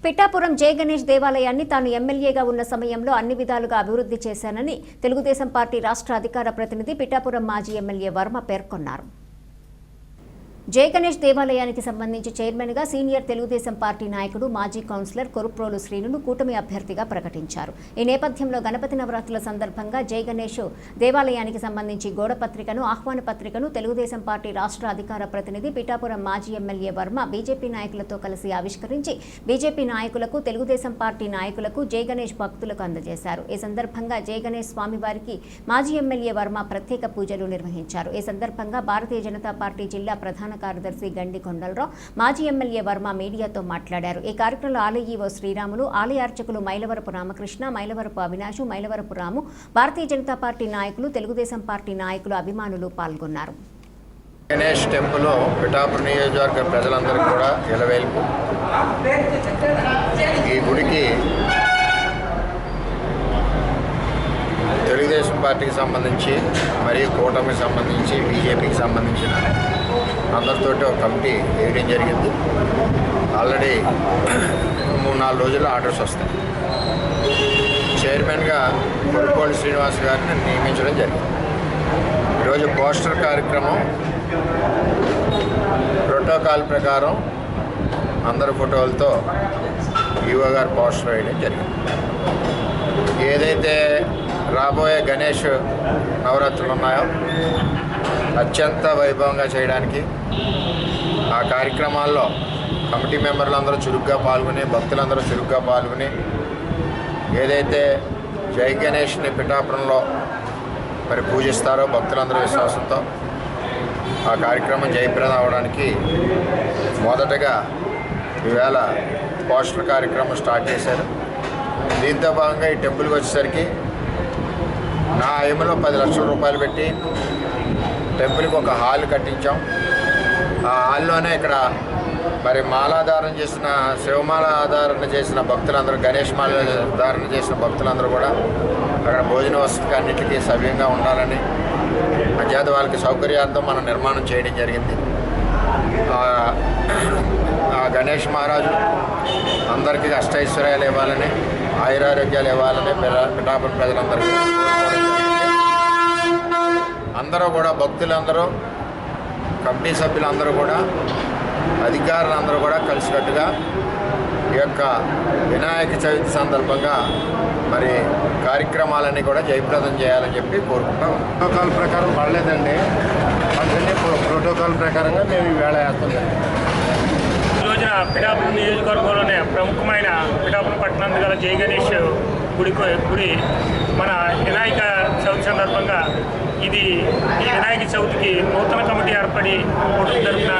పిఠాపురం జై గణేష్ దేవాలయాన్ని తాను ఎమ్మెల్యేగా ఉన్న సమయంలో అన్ని విధాలుగా అభివృద్ధి చేశానని తెలుగుదేశం పార్టీ రాష్ట్ర అధికార ప్రతినిధి పిఠాపురం మాజీ ఎమ్మెల్యే వర్మ పేర్కొన్నారు. జై గణేష్ దేవాలయానికి సంబంధించి చైర్మన్గా సీనియర్ తెలుగుదేశం పార్టీ నాయకుడు మాజీ కౌన్సిలర్ కొరుప్రోలు శ్రీనును కూటమి అభ్యర్థిగా ప్రకటించారు. ఈ నేపథ్యంలో గణపతి నవరాత్రుల సందర్భంగా జై గణేష్ దేవాలయానికి సంబంధించి గోడపత్రికను ఆహ్వాన పత్రికను తెలుగుదేశం పార్టీ రాష్ట్ర అధికార ప్రతినిధి పిఠాపురం మాజీ ఎమ్మెల్యే వర్మ బీజేపీ నాయకులతో కలిసి ఆవిష్కరించి బీజేపీ నాయకులకు తెలుగుదేశం పార్టీ నాయకులకు జై గణేష్ భక్తులకు అందజేశారు. ఈ సందర్భంగా జై గణేష్ స్వామివారికి మాజీ ఎమ్మెల్యే వర్మ ప్రత్యేక పూజలు నిర్వహించారు. ఈ సందర్భంగా భారతీయ జనతా పార్టీ జిల్లా ప్రధాన కార్యదర్శి గండి కొండలరావు మాజీ ఎమ్మెల్యే వర్మ మీడియాతో మాట్లాడారు. ఈ కార్యక్రమంలో ఆలయ ఈవో శ్రీరాములు, ఆలయ అర్చకులు మైలవరపు రామకృష్ణ, మైలవరపు అవినాష్, మైలవరపు రాము, భారతీయ జనతా పార్టీ నాయకులు, తెలుగుదేశం పార్టీ నాయకులు, అభిమానులు పాల్గొన్నారు. గణేష్ టెంపుల్ పిఠాపురం నియోజకవర్గ ప్రజలందరికీ కూడా ఇలవేల్పు. ఈ గుడికి తెలుగుదేశం పార్టీకి సంబంధించి మరియు కూటమికి సంబంధించి బీజేపీకి సంబంధించిన అందరితోటి ఒక కమిటీ వేయడం జరిగింది. ఆల్రెడీ 3-4 రోజుల్లో ఆర్డర్స్ వస్తాయి. చైర్మన్గా కొరుప్రోలు శ్రీనివాస్ గారిని నియమించడం జరిగింది. ఈరోజు పోస్టర్ కార్యక్రమం ప్రోటోకాల్ ప్రకారం అందరి ఫోటోలతో ఈవో గారు పోస్టర్ వేయడం జరిగింది. ఏదైతే రాబోయే గణేష్ నవరాత్రులు ఉన్నాయో అత్యంత వైభవంగా చేయడానికి ఆ కార్యక్రమాల్లో కమిటీ మెంబర్లందరూ చురుగ్గా పాల్గొని, భక్తులందరూ చురుగ్గా పాల్గొని ఏదైతే జై గణేష్ని పిఠాపురంలో మరి పూజిస్తారో భక్తులందరూ విశ్వాసంతో ఆ కార్యక్రమం జయప్రదం అవడానికి మొదటగా ఈవేళ పోస్టర్ కార్యక్రమం స్టార్ట్ చేశారు. దీంతో భాగంగా ఈ టెంపుల్కి వచ్చేసరికి నా ఏమలో 10 లక్షల రూపాయలు పెట్టి టెంపుల్కి ఒక హాల్ కట్టించాం. ఆ హాల్లోనే ఇక్కడ మరి మాలాధారణ చేసిన శివమాల ఆధారణ చేసిన భక్తులందరూ, గణేష్ మాల ధారణ చేసిన భక్తులందరూ కూడా అక్కడ భోజన వసతికి అన్నిటికీ సవ్యంగా ఉండాలని అధ్యాత వాళ్ళకి సౌకర్యార్థం మనం నిర్మాణం చేయడం జరిగింది. ఆ గణేష్ మహారాజు అందరికీ అష్టైశ్వర్యాలు ఇవ్వాలని, ఆయురారోగ్యాలు ఇవ్వాలని పిఠాపురం ప్రజలందరికీ అందరూ కూడా, భక్తులందరూ, కమిటీ సభ్యులందరూ కూడా, అధికారులందరూ కూడా కలిసికట్టుగా ఈ యొక్క వినాయక చవితి సందర్భంగా మరి కార్యక్రమాలన్నీ కూడా జయప్రదం చేయాలని చెప్పి కోరుకుంటాం. ప్రోటోకాల్ ప్రకారం పడలేదండి. అందుకని ప్రోటోకాల్ ప్రకారంగా మేము ఈవేళ వేస్తున్నాం. ఈ రోజున పిఠాపురం నియోజకవర్గంలోనే ప్రముఖమైన పిఠాపురం పట్టణం గల జై గణేష్ గుడి మన వినాయక చవితి సందర్భంగా ఈ వినాయక చవితికి నూతన కమిటీ ఏర్పడి కూటమి తరఫున